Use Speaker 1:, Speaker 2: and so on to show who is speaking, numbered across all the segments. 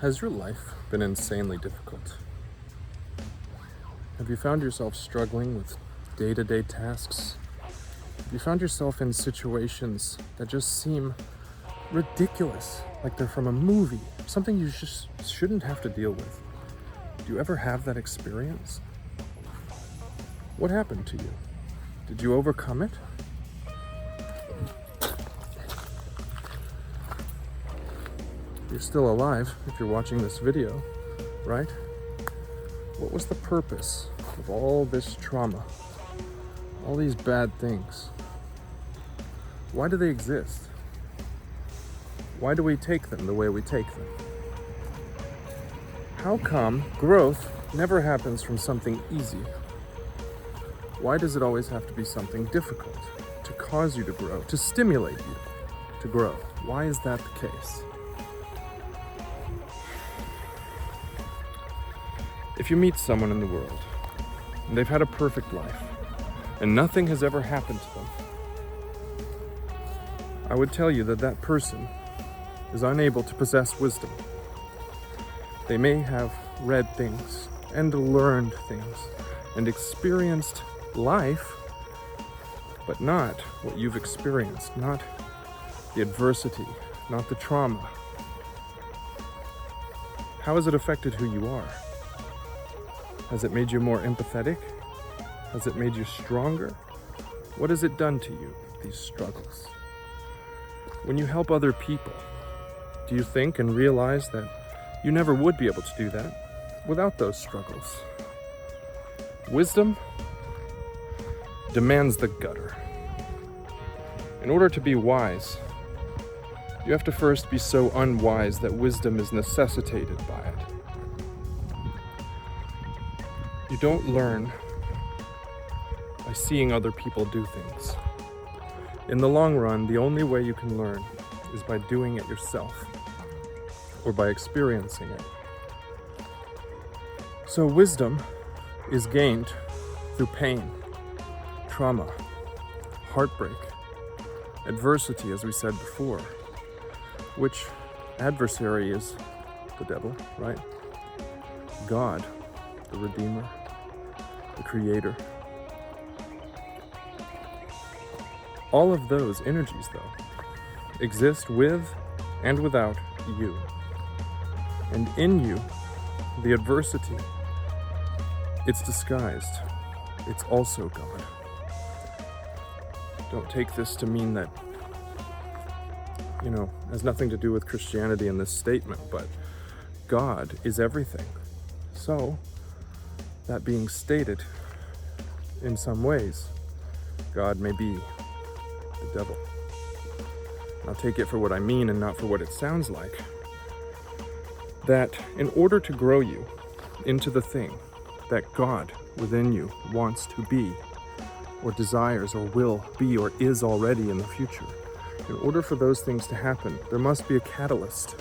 Speaker 1: Has your life been insanely difficult? Have you found yourself struggling with day-to-day tasks? Have you found yourself in situations that just seem ridiculous, like they're from a movie, something you just shouldn't have to deal with? Do you ever have that experience? What happened to you? Did you overcome it? You're still alive if you're watching this video, right? What was the purpose of all this trauma? All these bad things? Why do they exist? Why do we take them the way we take them? How come growth never happens from something easy? Why does it always have to be something difficult to cause you to grow, to stimulate you to grow? Why is that the case? If you meet someone in the world and they've had a perfect life and nothing has ever happened to them, I would tell you that that person is unable to possess wisdom. They may have read things and learned things and experienced life, but not what you've experienced, not the adversity, not the trauma. How has it affected who you are? Has it made you more empathetic? Has it made you stronger? What has it done to you, these struggles? When you help other people, do you think and realize that you never would be able to do that without those struggles? Wisdom demands the gutter. In order to be wise, you have to first be so unwise that wisdom is necessitated by it. You don't learn by seeing other people do things. In the long run, the only way you can learn is by doing it yourself or by experiencing it. So wisdom is gained through pain, trauma, heartbreak, adversity, as we said before, which adversary is the devil, right? God, the Redeemer, the Creator. All of those energies, though, exist with and without you. And in you, the adversity, it's disguised. It's also God. Don't take this to mean that, has nothing to do with Christianity in this statement, but God is everything. So, that being stated, in some ways, God may be the devil. I'll take it for what I mean and not for what it sounds like. That in order to grow you into the thing that God within you wants to be, or desires, or will be, or is already in the future, in order for those things to happen, there must be a catalyst.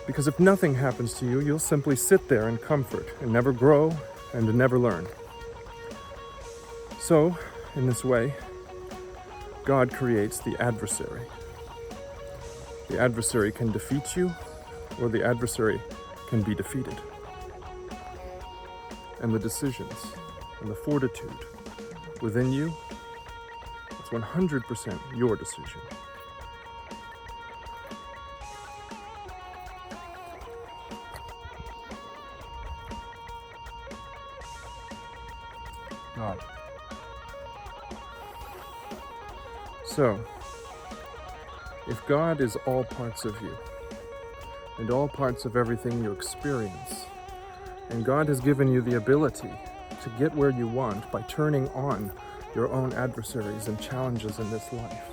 Speaker 1: Because if nothing happens to you, you'll simply sit there in comfort and never grow and never learn. So, in this way, God creates the adversary. The adversary can defeat you, or the adversary can be defeated. And the decisions and the fortitude within you, it's 100% your decision. God. So, if God is all parts of you, and all parts of everything you experience, and God has given you the ability to get where you want by turning on your own adversaries and challenges in this life,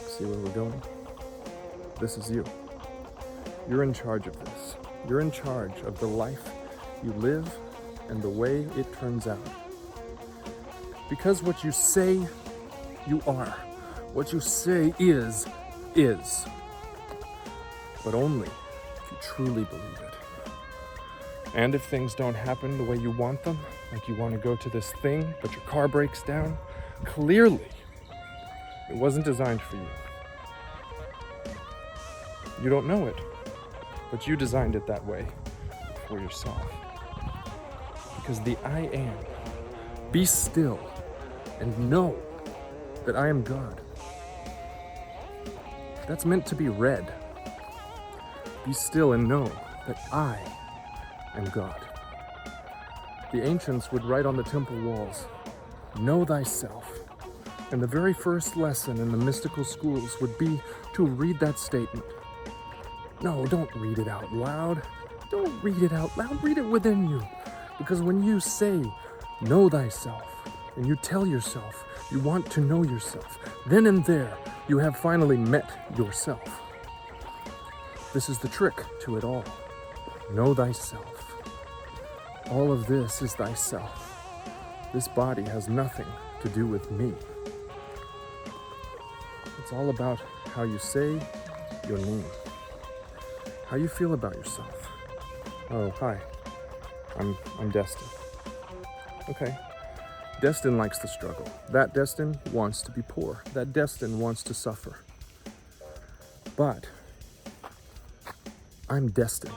Speaker 1: see where we're going? This is you. You're in charge of this. You're in charge of the life you live and the way it turns out. Because what you say you are, what you say is. But only if you truly believe it. And if things don't happen the way you want them, like you want to go to this thing, but your car breaks down, clearly it wasn't designed for you. You don't know it, but you designed it that way for yourself. Because the I am, be still and know that I am God. That's meant to be read. Be still and know that I am God. The ancients would write on the temple walls, know thyself. And the very first lesson in the mystical schools would be to read that statement. No, don't read it out loud. Don't read it out loud, read it within you. Because when you say, know thyself, and you tell yourself you want to know yourself, then and there, you have finally met yourself. This is the trick to it all. Know thyself. All of this is thyself. This body has nothing to do with me. It's all about how you say your name. How you feel about yourself. Oh, hi. I'm Destin. Okay. Destin likes the struggle. That Destin wants to be poor. That Destin wants to suffer. But I'm Destin.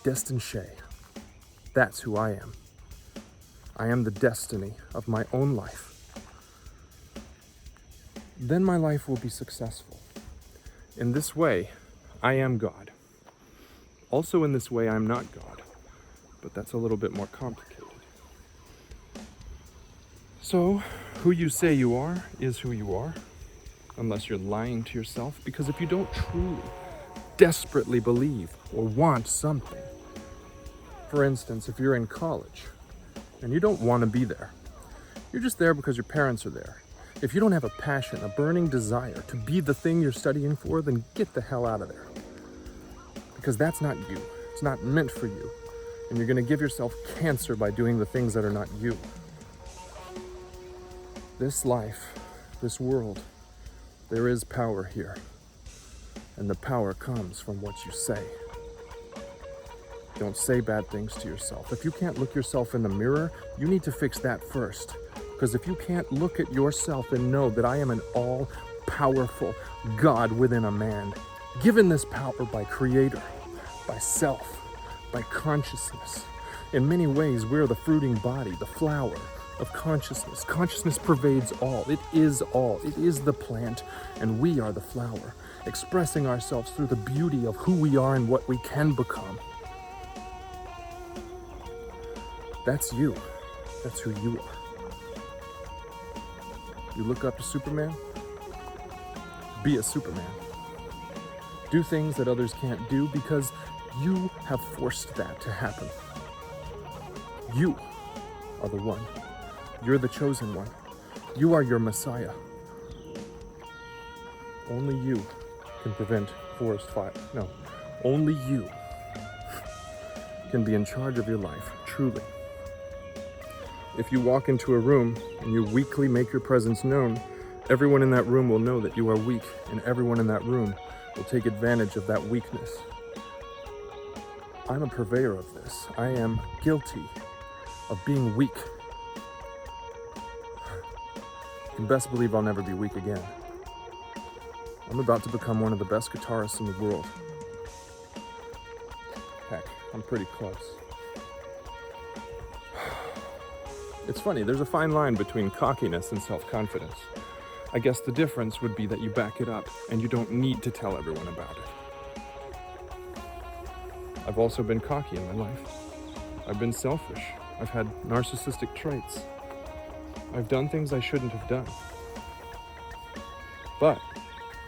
Speaker 1: Destin Shea. That's who I am. I am the destiny of my own life. Then my life will be successful. In this way, I am God. Also in this way, I'm not God. But that's a little bit more complicated. So, who you say you are is who you are, unless you're lying to yourself, because if you don't truly, desperately believe or want something, for instance, if you're in college and you don't want to be there, you're just there because your parents are there. If you don't have a passion, a burning desire to be the thing you're studying for, then get the hell out of there. Because that's not you. It's not meant for you. And you're going to give yourself cancer by doing the things that are not you. This life, this world, there is power here. And the power comes from what you say. Don't say bad things to yourself. If you can't look yourself in the mirror, you need to fix that first. Because if you can't look at yourself and know that I am an all-powerful God within a man, given this power by Creator, by self, by consciousness. In many ways, we're the fruiting body, the flower of consciousness. Consciousness pervades all. It is all. It is the plant, and we are the flower, expressing ourselves through the beauty of who we are and what we can become. That's you. That's who you are. You look up to Superman? Be a Superman. Do things that others can't do because you have forced that to happen. You are the one. You're the chosen one. You are your Messiah. Only you can prevent forest fire. No, only you can be in charge of your life, truly. If you walk into a room and you weakly make your presence known, everyone in that room will know that you are weak, and everyone in that room will take advantage of that weakness. I'm a purveyor of this. I am guilty of being weak. You can best believe I'll never be weak again. I'm about to become one of the best guitarists in the world. Heck, I'm pretty close. It's funny, there's a fine line between cockiness and self-confidence. I guess the difference would be that you back it up and you don't need to tell everyone about it. I've also been cocky in my life. I've been selfish. I've had narcissistic traits. I've done things I shouldn't have done. But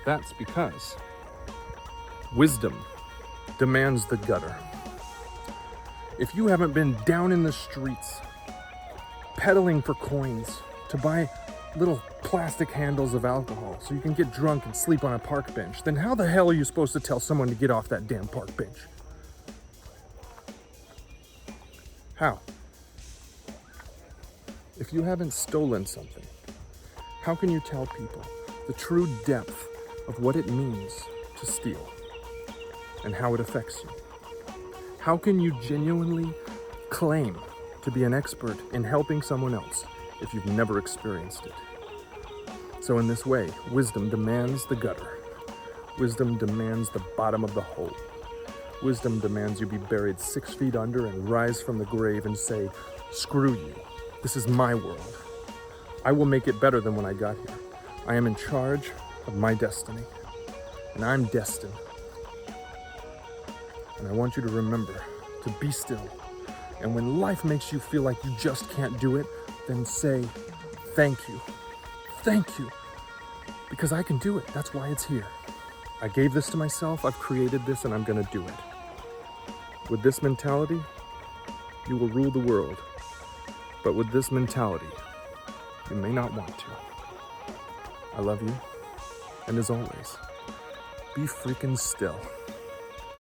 Speaker 1: that's because wisdom demands the gutter. If you haven't been down in the streets, peddling for coins to buy little plastic handles of alcohol so you can get drunk and sleep on a park bench, then how the hell are you supposed to tell someone to get off that damn park bench? How? If you haven't stolen something, how can you tell people the true depth of what it means to steal and how it affects you? How can you genuinely claim to be an expert in helping someone else if you've never experienced it? So in this way, wisdom demands the gutter. Wisdom demands the bottom of the hole. Wisdom demands you be buried 6 feet under and rise from the grave and say, screw you. This is my world. I will make it better than when I got here. I am in charge of my destiny, and I'm destined. And I want you to remember to be still. And when life makes you feel like you just can't do it, then say, thank you. Thank you. Because I can do it. That's why it's here. I gave this to myself, I've created this, and I'm gonna do it. With this mentality, you will rule the world. But with this mentality, you may not want to. I love you, and as always, be freaking still.